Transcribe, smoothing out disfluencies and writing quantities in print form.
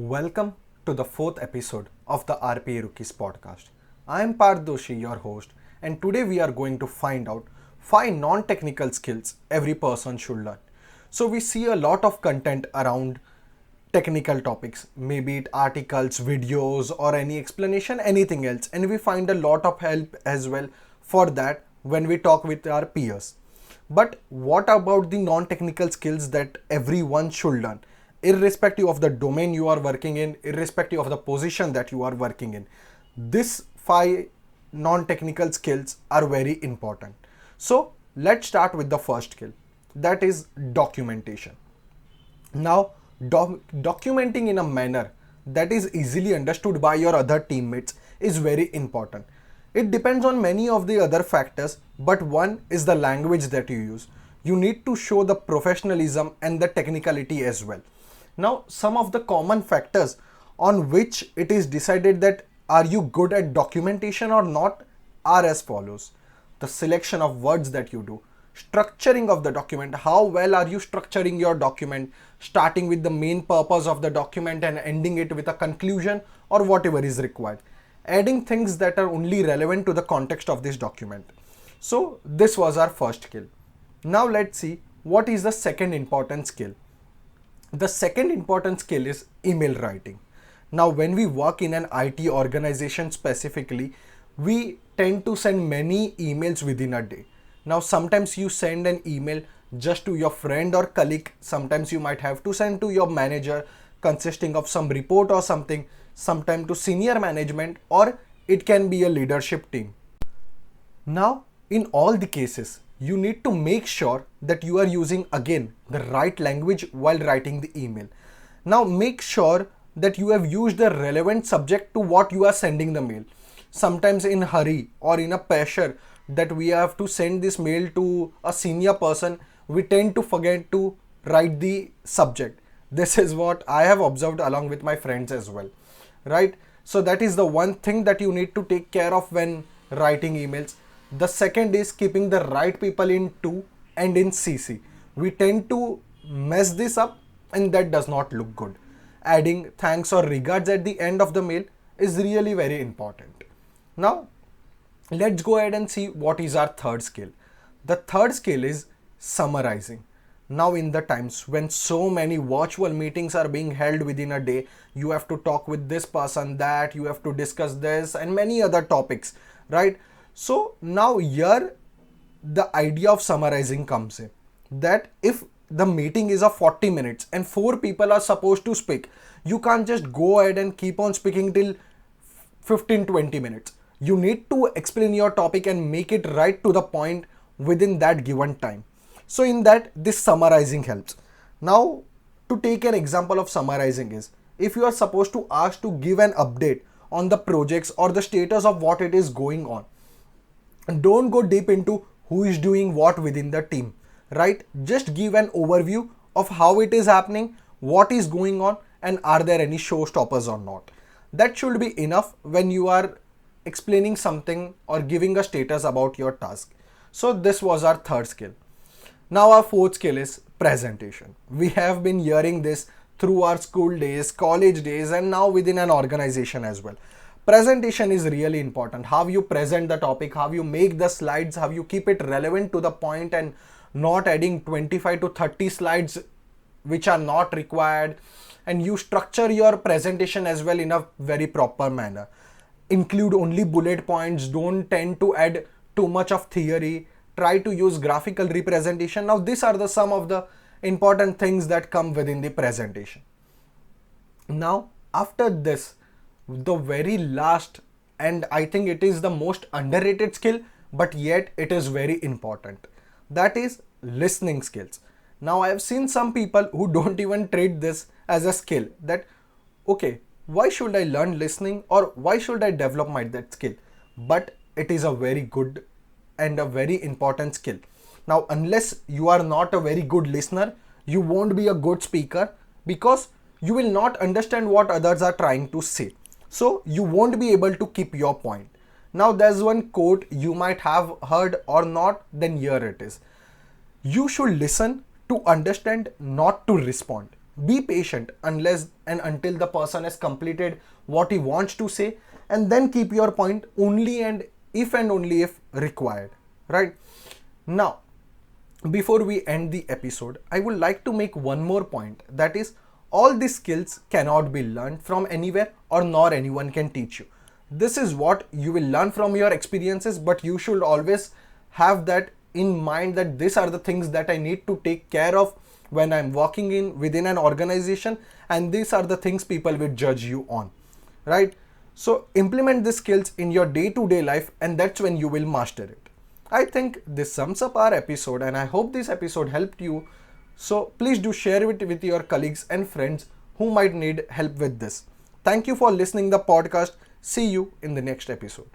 Welcome to the fourth episode of the RPA Rookies Podcast. I am Parth Doshi, your host, and today we are going to find out 5 non-technical skills every person should learn. So we see a lot of content around technical topics, maybe it articles, videos, or any explanation, anything else, and we find a lot of help as well for that when we talk with our peers. But what about the non-technical skills that everyone should learn? Irrespective of the domain you are working in, irrespective of the position that you are working in. These 5 non-technical skills are very important. So let's start with the first skill, that is documentation. Now, documenting in a manner that is easily understood by your other teammates is very important. It depends on many of the other factors, but one is the language that you use. You need to show the professionalism and the technicality as well. Now, some of the common factors on which it is decided that are you good at documentation or not are as follows. The selection of words that you do, structuring of the document, how well are you structuring your document, starting with the main purpose of the document and ending it with a conclusion or whatever is required, adding things that are only relevant to the context of this document. So this was our first skill. Now let's see what is the second important skill. The second important skill is email writing. Now, when we work in an IT organization specifically, we tend to send many emails within a day. Now, sometimes you send an email just to your friend or colleague. Sometimes you might have to send to your manager consisting of some report or something, sometimes to senior management, or it can be a leadership team. Now, in all the cases, you need to make sure that you are using again the right language while writing the email. Now make sure that you have used the relevant subject to what you are sending the mail. Sometimes in hurry or in a pressure that we have to send this mail to a senior person, we tend to forget to write the subject. This is what I have observed along with my friends as well, right? So that is the one thing that you need to take care of when writing emails. The second is keeping the right people in to and in CC. We tend to mess this up and that does not look good. Adding thanks or regards at the end of the mail is really very important. Now, let's go ahead and see what is our third skill. The third skill is summarizing. Now, in the times when so many virtual meetings are being held within a day, you have to talk with this person, that you have to discuss this and many other topics, right? So now here the idea of summarizing comes in, that if the meeting is of 40 minutes and 4 people are supposed to speak, you can't just go ahead and keep on speaking till 15-20 minutes. You need to explain your topic and make it right to the point within that given time. So in that, this summarizing helps. Now, to take an example of summarizing is, if you are supposed to ask to give an update on the projects or the status of what it is going on, don't go deep into who is doing what within the team, right? Just give an overview of how it is happening, what is going on, and are there any showstoppers or not. That should be enough when you are explaining something or giving a status about your task. So this was our third skill. Now our fourth skill is presentation. We have been hearing this through our school days, college days, and now within an organization as well. Presentation is really important. How you present the topic, how you make the slides, how you keep it relevant to the point and not adding 25 to 30 slides which are not required. And you structure your presentation as well in a very proper manner. Include only bullet points. Don't tend to add too much of theory. Try to use graphical representation. Now these are some of the important things that come within the presentation. Now after this, the very last, and I think it is the most underrated skill, but yet it is very important, that is listening skills. Now I have seen some people who don't even treat this as a skill, that okay, why should I learn listening or why should I develop that skill? But it is a very good and a very important skill. Now unless you are not a very good listener, you won't be a good speaker, because you will not understand what others are trying to say. So you won't be able to keep your point. Now there's one quote you might have heard or not, then here it is. You should listen to understand, not to respond. Be patient unless and until the person has completed what he wants to say, and then keep your point only and only if required, right? Now, before we end the episode, I would like to make one more point, that is, all these skills cannot be learned from anywhere or nor anyone can teach you. This is what you will learn from your experiences, but you should always have that in mind, that these are the things that I need to take care of when I'm working in within an organization, and these are the things people will judge you on, right? So implement these skills in your day-to-day life, and that's when you will master it. I think this sums up our episode, and I hope this episode helped you. So please do share it with your colleagues and friends who might need help with this. Thank you for listening the podcast. See you in the next episode.